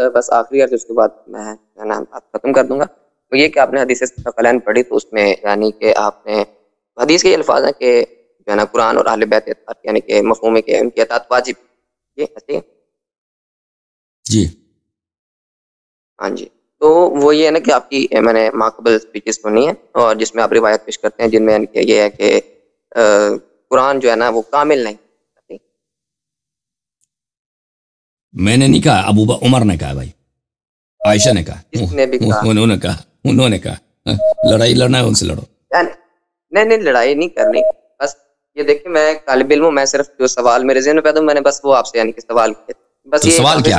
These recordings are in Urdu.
بس آخری عرض اس کے بعد میں بات ختم کر دوں گا. تو یہ کہ آپ نے حدیث ثقلین پڑھی تو اس میں یعنی کہ آپ نے حدیث کے یہ الفاظ ہیں کہ جو ہے نا قرآن اور اہل بیت اطاعت یعنی کہ مفہوم ہے کہ ان کی اطاعت واجب. یہ ایسے جی ہاں جی. تو وہ یہ ہے نا کہ آپ کی میں نے ماقبل اسپیچز سنی ہے اور جس میں آپ روایت پیش کرتے ہیں جن میں یہ ہے کہ قرآن جو ہے نا وہ کامل نہیں. میں نے نہیں کہا، ابو عمر نے کہا بھائی، عائشہ نے کہا، انہوں نے کہا لڑائی لڑنا ہے ان سے لڑو. نہیں لڑائی نہیں کرنی. بس یہ دیکھیں میں طالب علم ہوں، میں صرف جو سوال میرے ذہن میں پیدا میں نے بس وہ آپ سے یعنی کہ سوال کیا. بس یہ سوال کیا؟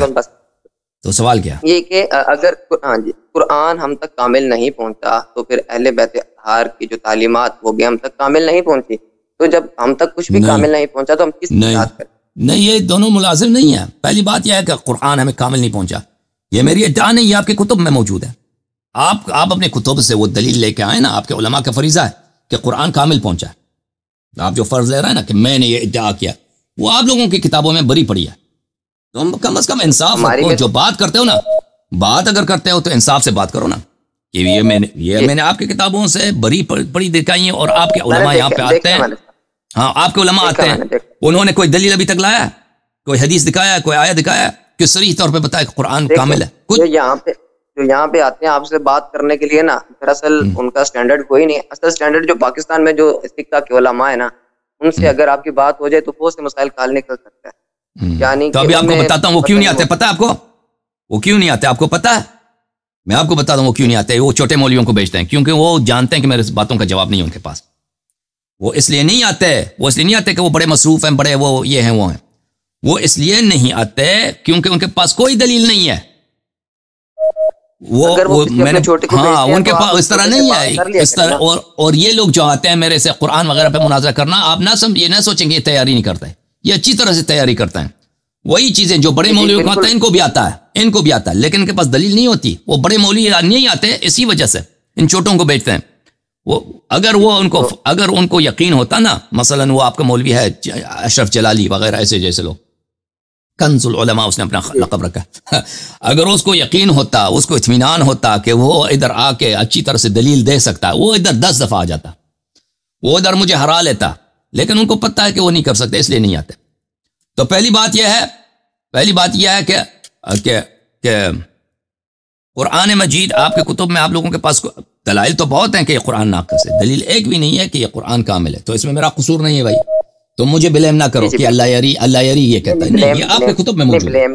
تو سوال کیا؟ یہ کہ اگر ہاں جی قرآن ہم تک کامل نہیں پہنچا تو پھر اہل بیت اطہار کی جو تعلیمات وہ بھی ہم تک کامل نہیں پہنچی. تو جب ہم تک کچھ بھی کامل نہیں پہنچا تو ہم کس کی بات کریں؟ نہیں، یہ دونوں ملازم نہیں ہیں. پہلی بات یہ ہے کہ قرآن ہمیں کامل نہیں پہنچا، یہ میری ادعا نہیں، یہ آپ کے کتب میں موجود ہے. آپ اپنے کتب سے وہ دلیل لے کے آئے نا. آپ کے علماء کا فریضہ ہے کہ قرآن کامل پہنچا ہے. آپ جو فرض لے رہے ہیں نا کہ میں نے یہ ادعا کیا، وہ آپ لوگوں کی کتابوں میں بری پڑی ہے. تو کم از کم انصاف رکھو. جو بات کرتے ہو نا، بات اگر کرتے ہو تو انصاف سے بات کرو نا. یہ میں نے آپ کی کتابوں سے بری پڑی دکھائی ہیں اور آپ کے علماء یہاں پہ آتے ہیں. ہاں آپ کے علماء آتے ہیں، انہوں نے کوئی دلیل ابھی تک لایا، کوئی حدیث دکھایا، کوئی آیت دکھایا کہ صریح طور پہ بتایا کہ قرآن کامل ہے؟ کچھ یہاں پہ آتے ہیں آپ سے بات کرنے کے لیے نا، دراصل ان کا سٹینڈرڈ کوئی نہیں. اصل سٹینڈرڈ جو پاکستان میں جو فقہ کے علماء ہیں نا، ان سے اگر آپ کی بات ہو جائے تو بہت سے مسائل حل نکل سکتا ہے. یعنی تو ابھی آپ کو بتاتا ہوں وہ کیوں نہیں آتے. پتہ آپ کو وہ کیوں نہیں آتے؟ آپ کو پتہ ہے؟ میں آپ کو بتا دوں وہ کیوں نہیں آتے. وہ چھوٹے مولویوں کو بیچتے ہیں کیونکہ وہ جانتے ہیں کہ میرے باتوں کا جواب نہیں ہے ان کے پاس. وہ اس لیے نہیں آتے، وہ اس لیے نہیں آتے کہ وہ بڑے مصروف ہیں، بڑے وہ یہ ہیں وہ ہیں. وہ اس لیے نہیں آتے کیونکہ ان کے پاس کوئی دلیل نہیں ہے. میں نے ہاں ان کے پاس اس طرح نہیں ہے اس طرح. اور یہ لوگ جو آتے ہیں میرے سے قرآن وغیرہ پہ مناظرہ کرنا، آپ نہ سوچیں کہ یہ تیاری نہیں کرتا ہے، یہ اچھی طرح سے تیاری کرتے ہیں. وہی چیزیں جو بڑے مولویوں کو آتا ہے ان کو بھی آتا ہے، لیکن ان کے پاس دلیل نہیں ہوتی. وہ بڑے مولوی نہیں آتے اسی وجہ سے ان چھوٹوں کو بیچتے ہیں. اگر ان کو یقین ہوتا نا، مثلا وہ آپ کا مولوی ہے اشرف جلالی وغیرہ ایسے جیسے لوگ، کنز العلماء اس نے اپنا لقب رکھا. اگر اس کو یقین ہوتا، اس کو اطمینان ہوتا کہ وہ ادھر آ کے اچھی طرح سے دلیل دے سکتا، وہ ادھر 10 دفعہ آ جاتا، وہ ادھر مجھے ہرا لیتا. لیکن ان کو پتہ ہے کہ وہ نہیں کر سکتے، اس لیے نہیں آتے. تو پہلی بات یہ ہے کہ قرآن مجید آپ کے کتب میں آپ لوگوں کے پاس دلائل تو بہت ہیں کہ یہ قرآن ناقص ہے، دلیل ایک بھی نہیں ہے کہ یہ قرآن کامل ہے. تو اس میں میرا قصور نہیں ہے بھائی. تو مجھے بلیم نہ کرو کہ اللہ یری یہ کہتا ہے. نہیں، یہ آپ کے کتب میں موجود ہے.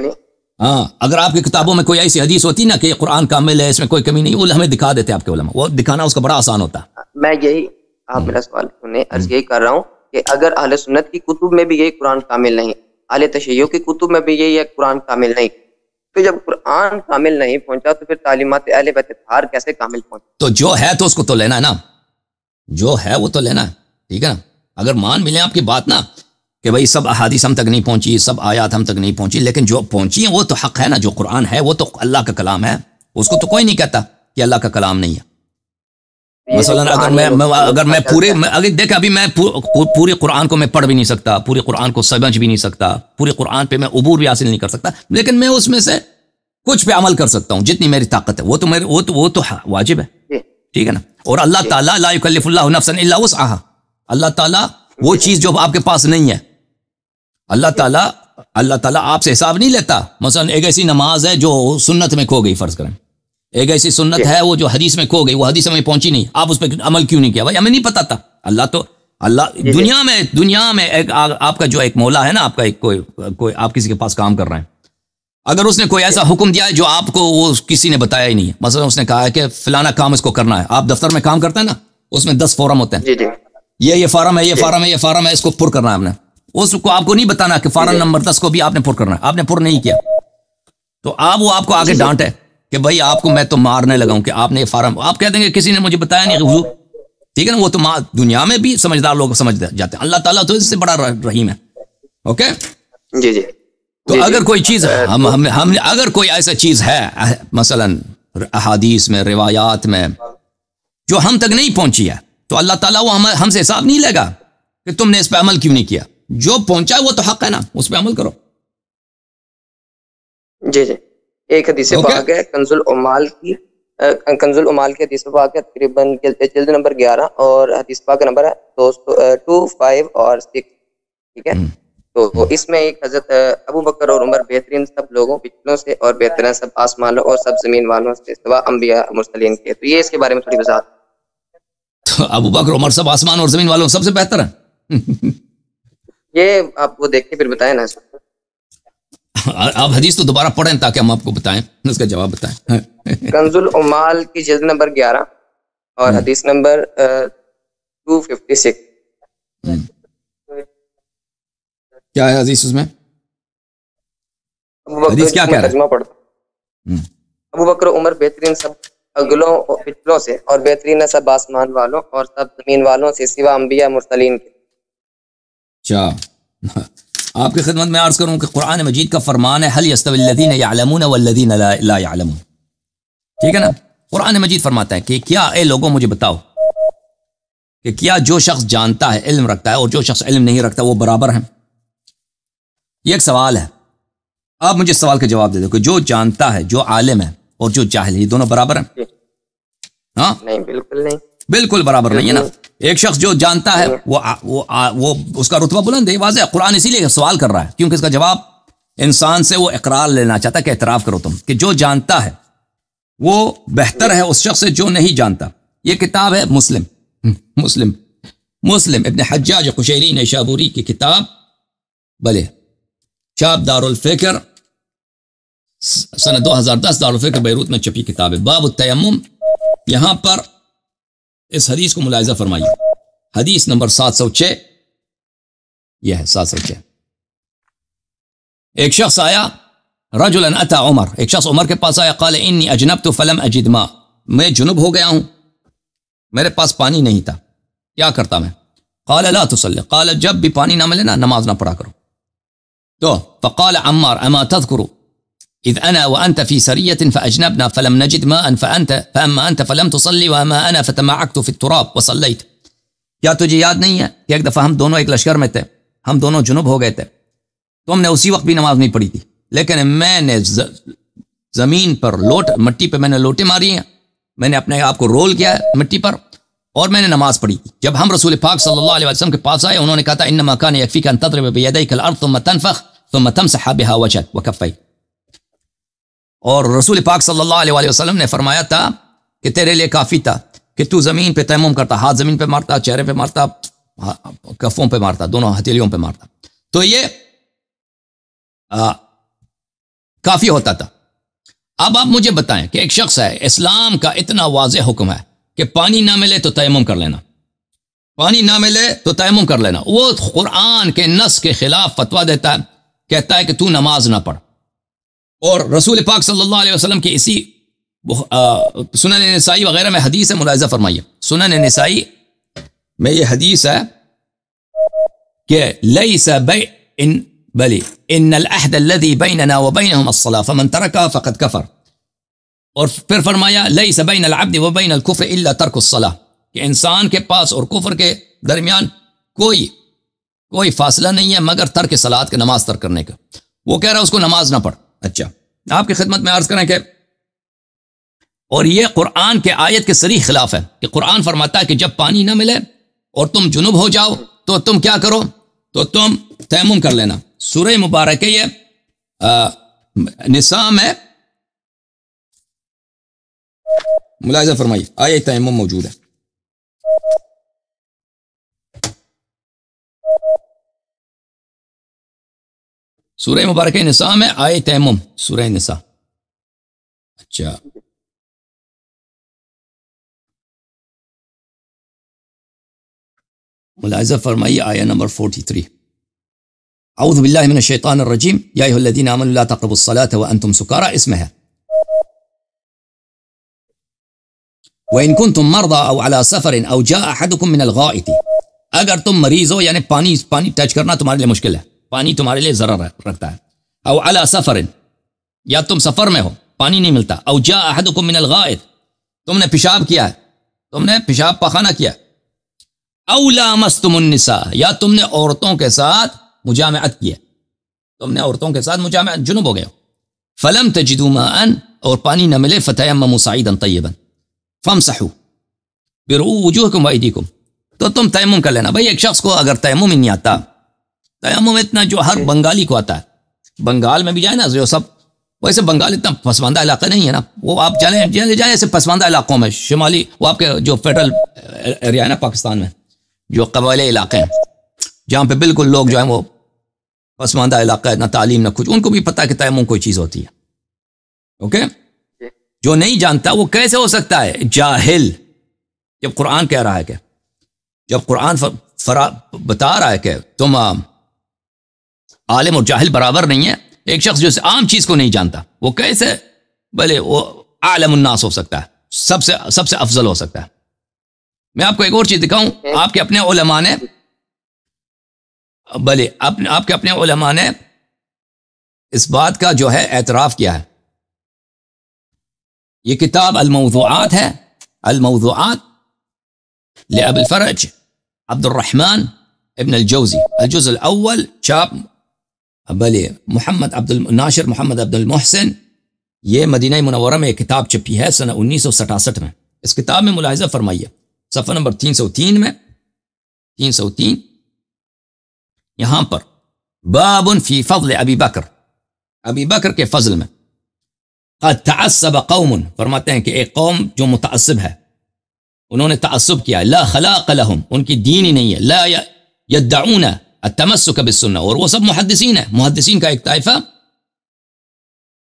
ہاں اگر آپ کی کتابوں میں کوئی ایسی حدیث ہوتی نا کہ یہ قرآن کامل ہے، اس میں کوئی کمی نہیں، وہ ہمیں دکھا دیتے آپ کے علماء. وہ دکھانا اس کا بڑا آسان ہوتا. میں یہی آپ میرا سوال سنیں، عرض یہی کر رہا ہوں کہ اگر اہل سنت کی کتب میں بھی یہی قرآن کامل نہیں، اہل تشیع کی کتب میں بھی یہی ہے قرآن کامل نہیں، تو جب قرآن کامل نہیں پہنچا تو پھر تعلیمات اہل بیت اطہار کیسے کامل پہنچا؟ تو جو ہے تو اس کو تو لینا ہے نا، جو ہے وہ تو لینا ہے. ٹھیک ہے نا. اگر مان ملیں آپ کی بات نا کہ بھئی سب احادیث ہم تک نہیں پہنچی، سب آیات ہم تک نہیں پہنچی، لیکن جو پہنچی ہیں وہ تو حق ہے نا. جو قرآن ہے وہ تو اللہ کا کلام ہے، اس کو تو کوئی نہیں کہتا کہ اللہ کا کلام نہیں ہے. مثلا دیکھ ابھی میں پوری قرآن کو میں پڑھ بھی نہیں سکتا، پوری قرآن کو سمجھ بھی نہیں سکتا، پوری قرآن پہ میں عبور بھی حاصل نہیں کر سکتا، لیکن میں اس میں سے کچھ پہ عمل کر سکتا ہوں جتنی میری طاقت ہے. وہ تو واجب ہے. ٹھیک ہے نا. اور اللہ تعالیٰ لا یکلف اللہ نفسا الا وسعها، اللہ تعالیٰ وہ چیز جو آپ کے پاس نہیں ہے، اللہ تعالیٰ آپ سے حساب نہیں لیتا. مثلا ایک ایسی نماز ہے جو سنت میں کھو گئی، فرض کریں ایک ایسی سنت ہے وہ جو حدیث میں کھو گئی، وہ حدیث میں پہنچی نہیں، آپ اس پہ عمل کیوں نہیں کیا؟ بھائی ہمیں نہیں پتا تھا. اللہ دنیا میں ایک آپ کا جو ایک مولا ہے نا، آپ کا ایک کوئی آپ کسی کے پاس کام کر رہے ہیں، اگر اس نے کوئی ایسا حکم دیا ہے جو آپ کو وہ کسی نے بتایا ہی نہیں ہے. مثلا اس نے کہا ہے کہ فلانا کام اس کو کرنا ہے. آپ دفتر میں کام کرتے ہیں نا، اس میں 10 فارم ہوتے ہیں، یہ فارم ہے، یہ فارم ہے، یہ فارم ہے، اس کو پر کرنا ہے آپ نے. اس کو آپ کو نہیں بتانا کہ فارم نمبر 10 کو بھی آپ نے پر کرنا ہے، آپ نے پر نہیں کیا تو وہ آپ کو آگے ڈانٹ ہے کہ بھائی آپ کو میں تو مارنے لگا ہوں کہ آپ نے یہ فارم، آپ کہہ دیں گے کسی نے مجھے بتایا نہیں حضور. ٹھیک ہے نا. وہ تو دنیا میں بھی سمجھدار لوگ سمجھ جاتے ہیں، اللہ تعالیٰ تو اس سے بڑا رحیم ہے. اوکے جی. تو اگر کوئی چیز اگر کوئی ایسا چیز ہے مثلا احادیث میں، روایات میں، جو ہم تک نہیں پہنچی ہے، تو اللہ تعالیٰ وہ ہم سے حساب نہیں لے گا کہ تم نے اس پہ عمل کیوں نہیں کیا. جو پہنچا وہ تو حق ہے نا، اس پہ عمل کرو. جی ایک حدیث پاک ہے کنز العمال کی، کنز العمال کی حدیث پاک ہے تقریباً جلد نمبر 11 اور حدیث پاک کا نمبر ہے 2, 5 اور 6، ٹھیک ہے. تو اس میں ایک حضرت ابو بکر اور عمر بہترین سب لوگوں پچھلوں سے اور بہترین سب آسمانوں اور سب زمین والوں سے سوا انبیاء مرسلین کے. تو یہ اس کے بارے میں تھوڑی وضاحت. تو ابو بکر عمر سب آسمان اور زمین والوں سب سے بہتر ہیں. یہ آپ وہ دیکھ کے پھر بتائیں نا. آپ حدیث تو دوبارہ پڑھیں تاکہ ہم آپ کو بتائیں، اس کا جواب بتائیں. کنز العمال کی جلد نمبر 11 اور حدیث نمبر 256. کیا ہے حدیث اس میں؟ حدیث کیا کہہ رہا ہے؟ ترجمہ پڑھتا ہوں. ابو بکر عمر بہترین سب اگلوں پچھلوں سے اور بہترین سب آسمان والوں اور سب زمین والوں سے سوا انبیاء مرسلین کے. اچھا، آپ کی خدمت میں عرض کروں کہ قرآن مجید کا فرمان ہے حل یستوی الذین یعلمون والذین لا یعلمون. ٹھیک ہے نا؟ قرآن مجید فرماتا ہے کہ کیا اے لوگوں مجھے بتاؤ کہ کیا جو شخص جانتا ہے، علم رکھتا ہے، اور جو شخص علم نہیں رکھتا وہ برابر ہیں؟ یہ ایک سوال ہے. آپ مجھے اس سوال کا جواب دے دو کہ جو جانتا ہے، جو عالم ہے، اور جو جاہل ہے، یہ دونوں برابر ہیں؟ ہاں نہیں، بالکل نہیں، بالکل برابر نہیں ہے نا. ایک شخص جو جانتا ہے وہ اس کا رتبہ بلند ہے، واضح. قرآن اسی لیے سوال کر رہا ہے کیونکہ اس کا جواب انسان سے وہ اقرار لینا چاہتا ہے کہ اعتراف کرو تم کہ جو جانتا ہے وہ بہتر ہے اس شخص سے جو نہیں جانتا. یہ کتاب ہے مسلم ابن حجاج قشیری نیشابوری کی کتاب، بلے چاپ دارالفکر سنہ 2010 دارالفکر بیروت میں چھپی کتاب ہے. باب التیمم. یہاں پر اس حدیث کو ملاحظہ فرمائیے، حدیث نمبر 706. یہ ہے 706. ایک شخص آیا، رجلا اتی عمر، ایک شخص عمر کے پاس آیا، قال انی اجنبت فلم اجد ماء، میں جنب ہو گیا ہوں، میرے پاس پانی نہیں تھا، کیا کرتا میں؟ قال لا تصلی، قال جب بھی پانی نہ ملے نا نماز نہ پڑھا کرو. تو فقال عمار اما تذكر اذ انا وانت في سريه فاجنبنا فلم نجد ماء فاما انت فلم تصلي واما انا فتمعكت في التراب وصليت. کیا تجھے یاد نہیں ہے کہ ایک دفعہ ہم دونوں ایک لشکر میں تھے، ہم دونوں جنب ہو گئے تھے، تم نے اسی وقت بھی نماز نہیں پڑھی تھی، لیکن میں نے زمین پر مٹی پہ میں نے لوٹے ماری ہیں، میں نے اپنے آپ کو رول کیا ہے مٹی پر، اور میں نے نماز پڑھی تھی. جب ہم رسول پاک صلی اللہ علیہ وسلم کے پاس آئے، انہوں نے کہا تھا انما كان يكفيك ان تضرب بيديك الارض ثم تنفخ ثم تمسح بها وجهك وكفيك. اور رسول پاک صلی اللہ علیہ وسلم نے فرمایا تھا کہ تیرے لیے کافی تھا کہ تو زمین پہ تیمم کرتا، ہاتھ زمین پہ مارتا، چہرے پہ مارتا، کفوں پہ مارتا، دونوں ہتھیلیوں پہ مارتا، تو یہ کافی ہوتا تھا. اب آپ مجھے بتائیں کہ ایک شخص ہے، اسلام کا اتنا واضح حکم ہے کہ پانی نہ ملے تو تیمم کر لینا، پانی نہ ملے تو تیمم کر لینا، وہ قرآن کے نص کے خلاف فتویٰ دیتا ہے، کہتا ہے کہ تو نماز نہ پڑھ. اور رسول پاک صلی اللہ علیہ وسلم کی اسی سنن نسائی وغیرہ میں حدیث ہے، ملاحظہ فرمائیے. سنن نسائی میں یہ حدیث ہے کہ لیس بلی ان العہد الذی بیننا وبینہم الصلاۃ فمن ترکها فقد کفر. اور پھر فرمایا لیس بین العبد وبین الکفر الا ترک الصلاۃ، کہ انسان کے پاس اور کفر کے درمیان کوئی فاصلہ نہیں ہے مگر ترک صلاۃ کے، نماز ترک کرنے کا. وہ کہہ رہا ہے اس کو نماز نہ پڑھ. اچھا، آپ کی خدمت میں عرض کریں کہ اور یہ قرآن کے آیت کے صریح خلاف ہے کہ قرآن فرماتا ہے کہ جب پانی نہ ملے اور تم جنوب ہو جاؤ تو تم کیا کرو؟ تو تم تیمم کر لینا. سورہ مبارکہ یہ نساء میں ملاحظہ فرمائی آیت تیمم موجود ہے. سورہ مبارکہ نساء میں آیت تیمم، سورہ نساء. اچھا، ملاحظہ فرمائیے آیہ نمبر 43. اعوذ باللہ من الشیطان الرجیم یا ایھا الذین آمنوا لا تقربوا الصلاۃ وانتم سکارى، اس میں ہے وَإِن كُنتُم مَرْضَىٰ أَوْ عَلَىٰ سَفَرٍ أَوْ جَاءَ أَحَدُكُم مِّنَ الْغَائِطِ، اگر تم مریض ہو یعنی پانی ٹچ کرنا تمہارے لیے مشکل ہے، پانی تمہارے لیے ضرر رکھتا ہے. او علی سفر، یا تم سفر میں ہو پانی نہیں ملتا. او جاء احدکم من الغائط، تم نے پیشاب کیا ہے، تم نے پیشاب پاخانہ کیا. او لامستم النساء، یا تم نے عورتوں کے ساتھ مجامعت کیا، تم نے عورتوں کے ساتھ مجامعت، جنب ہو گئے ہو. فلم تجدوا ماء اور پانی نہ ملے فتیمموا صعیدا طیبا فامسحوا برؤوس وجوہکم وایدیکم تو تم تیمم کر لینا. بھائی ایک شخص کو اگر تیمم ہی نہیں آتا, تیمم اتنا جو ہر بنگالی کو آتا ہے, بنگال میں بھی جائے نا جو سب, ویسے بنگال اتنا پسماندہ علاقہ نہیں ہے نا, وہ آپ چلیں جائیں ایسے پسماندہ علاقوں میں, شمالی وہ آپ کے جو فیڈرل ایریا ہے نا پاکستان میں, جو قبائلی علاقے ہیں جہاں پہ بالکل لوگ جو ہیں وہ پسماندہ علاقہ ہے, نہ تعلیم نہ کچھ, ان کو بھی پتہ ہے کہ تیمم کوئی چیز ہوتی ہے. اوکے, جو نہیں جانتا وہ کیسے ہو سکتا ہے جاہل, جب قرآن کہہ رہا ہے کہ, جب قرآن بتا رہا ہے کہ تم عالم اور جاہل برابر نہیں ہے, ایک شخص جو عام چیز کو نہیں جانتا وہ کیسے بھلے وہ عالم الناس ہو سکتا ہے, سب سے افضل ہو سکتا ہے. میں آپ کو ایک اور چیز دکھاؤں, آپ کے اپنے علماء نے بھلے آپ کے اپنے علماء نے اس بات کا جو ہے اعتراف کیا ہے. یہ کتاب الموضوعات ہے, الموضوعات لأبي الفرج عبد الرحمن ابن الجوزی, الجزء الاول چاپ بھلے محمد ناشر محمد عبد المحسن, یہ مدینہ منورہ میں ایک کتاب چھپی ہے سنہ 1967 میں. اس کتاب میں ملاحظہ فرمائیے صفحہ نمبر 303 میں, 303 یہاں پر باب فی فضل ابی بکر, ابی بکر کے فضل میں, قد تعصب قوم, فرماتے ہیں کہ ایک قوم جو متعصب ہے, انہوں نے تعصب کیا, لا خلاق لهم, ان کی دین ہی نہیں ہے, لا يدعون التمسك بالسنہ, اور وہ سب محدثین ہیں, محدثین کا ایک طائفہ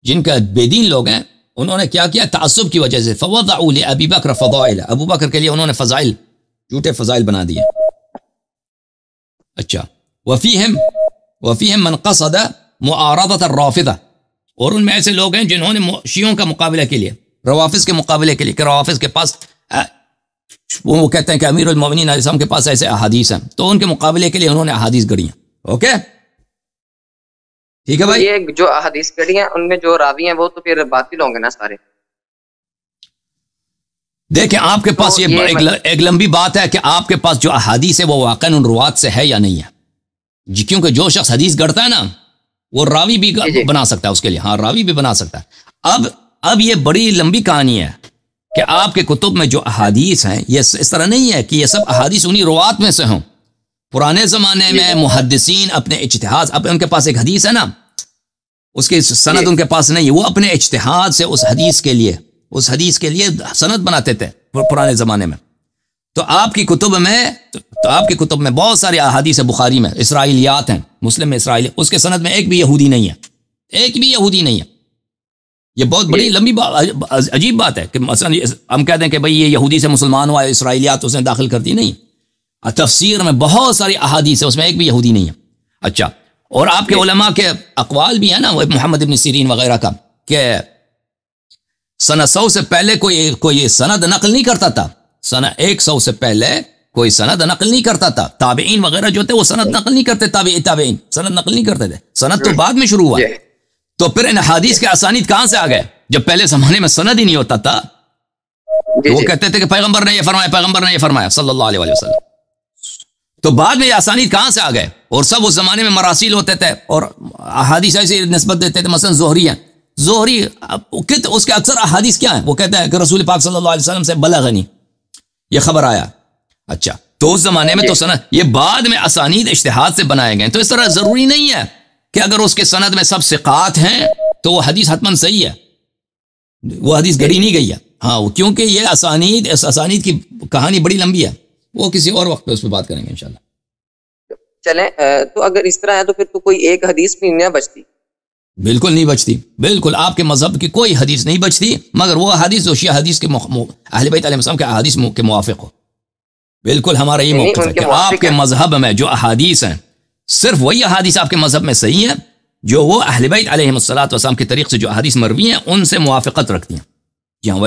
جن کا بے دین لوگ ہیں, انہوں نے کیا کیا تعصب کی وجہ سے, فوضعوا لأبی بکر فضائل, ابو بکر کے لیے انہوں نے فضائل, جھوٹے فضائل بنا دیے. اچھا, وفیہم من قصد معارضۃ الرافضہ, اور ان میں ایسے لوگ ہیں جنہوں نے شیعوں کا مقابلہ کے لیے, روافض کے مقابلے کے لیے, کہ روافض کے پاس وہ کہتے ہیں کہ امیر المومنین علیہ السلام کے پاس ایسے احادیث ہیں, تو ان کے مقابلے کے لیے انہوں نے احادیث گڑھی ہیں. اوکے ٹھیک ہے بھائی, یہ جو احادیث گڑھی ہیں ان میں جو راوی ہیں وہ تو پھر باطل ہوں گے نا سارے. دیکھیں آپ کے پاس یہ ایک لمبی بات ہے کہ آپ کے پاس جو احادیث ہے وہ واقعاً ان روات سے ہے یا نہیں ہے جی, کیونکہ جو شخص حدیث گڑھتا ہے نا وہ راوی بھی بنا سکتا ہے اس کے لیے, ہاں راوی بھی بنا سکتا ہے. اب یہ بڑی لمبی کہانی ہے کہ آپ کے کتب میں جو احادیث ہیں یہ اس طرح نہیں ہے کہ یہ سب احادیث انہی روات میں سے ہوں. پرانے زمانے میں محدثین اپنے اجتہاد, اب ان کے پاس ایک حدیث ہے نا, اس کی سند ان کے پاس نہیں ہے, وہ اپنے اجتہاد سے اس حدیث کے لیے سند بناتے تھے پرانے زمانے میں. تو آپ کی کتب میں بہت سارے احادیث بخاری میں اسرائیلیات ہیں, مسلم میں اسرائیلی, اس کے سند میں ایک بھی یہودی نہیں ہے, ایک بھی یہودی نہیں ہے. یہ بہت بڑی لمبی عجیب بات ہے کہ مثلا ہم کہتے ہیں کہ بھئی یہ یہودی سے مسلمان ہوا, اسرائیلیات اس نے داخل کر دی, نہیں. تفسیر میں بہت ساری احادیث ہے, اس میں ایک بھی یہودی نہیں ہے. اچھا, اور آپ کے علماء کے اقوال بھی ہیں نا, وہ محمد ابن سیرین وغیرہ کا, کہ سنہ 100 سے پہلے کوئی سند نقل نہیں کرتا تھا, سنہ 100 سے پہلے کوئی سند نقل نہیں کرتا تھا. تابعین وغیرہ جو تھے وہ سند نقل نہیں کرتے, تابعین سند نقل نہیں کرتے تھے, سند تو بعد میں شروع ہوا. تو پھر ان حدیث کے اسانید کہاں سے آ گئے جب پہلے زمانے میں سند ہی نہیں ہوتا تھا؟ وہ کہتے تھے کہ پیغمبر نے یہ فرمایا صلی اللہ علیہ وسلم. تو بعد میں یہ اسانید کہاں سے آ گئے؟ اور سب اس زمانے میں مراسیل ہوتے تھے اور احادیث ایسی نسبت دیتے تھے, مثلا زہری اس کے اکثر احادیث کیا ہیں, وہ کہتے ہیں کہ رسول پاک صلی اللہ علیہ وسلم سے بلغنی, یہ خبر آیا. اچھا, تو اس زمانے میں تو سند, یہ بعد میں اسانید اجتہاد سے بنائے گئے. تو اس طرح ضروری نہیں ہے کہ اگر اس کے سند میں سب ثقات ہیں تو وہ حدیث حتماً صحیح ہے, وہ حدیث گڑھی نہیں گئی ہے. ہاں, کیونکہ یہ اسانید کی کہانی بڑی لمبی ہے, وہ کسی اور وقت پہ اس پہ بات کریں گے انشاءاللہ. چلیں, تو اگر اس طرح ہے تو پھر تو کوئی ایک حدیث بھی نہیں بچتی. بالکل نہیں بچتی, بالکل آپ کے مذہب کی کوئی حدیث نہیں بچتی مگر وہ حدیث جو شیعہ حدیث کے اہل بیت علیہ السلام کے احادیث کے موافق ہو. بالکل ہمارا یہ موقف ہے کہ آپ کے مذہب میں جو احادیث ہیں صرف وہی احادیث آپ کے مذہب میں صحیح ہیں جو وہ اہل بیت علیہ السلام کے طریق سے جو احادیث مروی ہیں ان سے موافقت رکھتی ہیں. جی ہاں,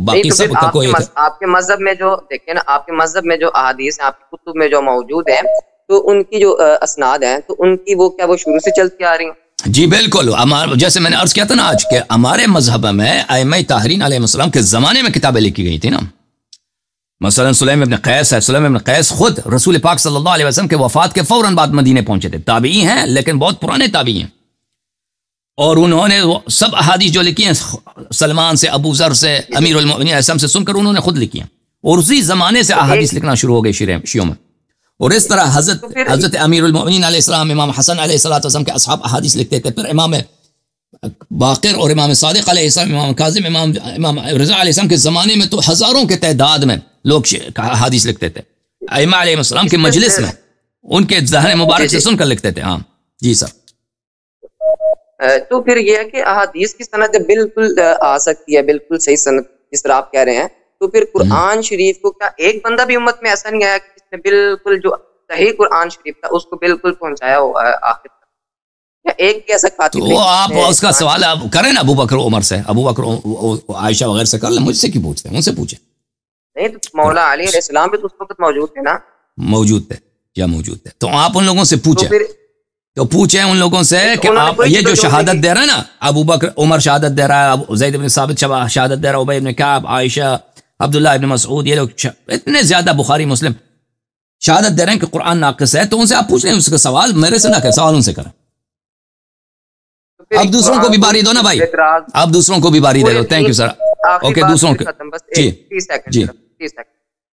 باقی سب کا کوئی آپ کے مذہب میں جو دیکھیں نا, آپ کے مذہب میں جو احادیث ہیں آپ کی کتب میں جو موجود ہیں, تو ان کی جو اسناد ہیں تو ان کی وہ شروع سے چلتی آ رہی ہیں. جی بالکل, جیسے میں نے عرض کیا تھا نا آج کہ ہمارے مذہب میں ائمہ طاہرین علیہ السلام کے زمانے میں کتابیں لکھی گئی تھی نا. مثلا سلیم ابن قیس ہے, سلیم ابن قیس خود رسول پاک صلی اللہ علیہ وسلم کے وفات کے فوراً بعد مدینے پہنچے تھے, تابعی ہیں لیکن بہت پرانے تابعی ہیں. اور انہوں نے سب احادیث جو لکھی ہیں سلمان سے، ابو ذر سے، امیر المؤمنین علیہ السلام سے سن کر انہوں نے خود لکھی ہیں، اور اسی زمانے سے احادیث لکھنا شروع ہو گئے شیعوں میں. اور اس طرح حضرت امیر المؤمنین علیہ السلام، امام حسن علیہ السلام کے اصحاب احادیث لکھتے تھے، پھر امام باقر اور امام صادق علیہ السلام، امام کاظم، امام رضا علیہ السلام کے زمانے میں تو ہزاروں کے تعداد میں لوگ حدیث لکھتے تھے، ائمہ علیہ السلام کے مجلس میں ان کے ذہن مبارک سے سن کر لکھتے تھے. ہاں جی سر. تو پھر یہ ہے کہ احادیث کی سند جب بالکل آ سکتی ہے، بالکل صحیح سند جس طرح آپ کہہ رہے ہیں، تو پھر قرآن شریف کو کیا ایک بندہ بھی امت میں ایسا نہیں آیا کہ جس نے بالکل جو صحیح قرآن شریف تھا اس کو بالکل پہنچایا ہو آخر تک؟ ایک کیسا خاطر تو آپ اس کا سوال آپ کریں نا ابو بکر عمر سے، ابو بکر عائشہ وغیرہ سے کر لیں، مجھ سے کیوں پوچھتے ہیں؟ ان سے پوچھیں. نہیں تو مولا علی علیہ السلام بھی تو اس وقت موجود تھے نا. موجود تھے یا موجود تھے، تو آپ ان لوگوں سے پوچھیں، تو پوچھیں ان لوگوں سے کہ آپ یہ جو شہادت دے رہے ہیں نا، ابو بکر عمر شہادت دے رہا ہے، زید بن ثابت شہادت دے رہا ہے، ابی بن کعب، عائشہ، عبداللہ ابن مسعود، یہ لوگ اتنے زیادہ بخاری مسلم شہادت دے رہے ہیں کہ قرآن ناقص ہے، تو ان سے آپ پوچھ لیں، اس کا سوال میرے سے نہ کریں، سوال ان سے کریں. اب دوسروں کو بھی باری دو نا بھائی، اب دوسروں کو بھی باری دے دو. Thank you sir. اوکے دوسروں کو جی جی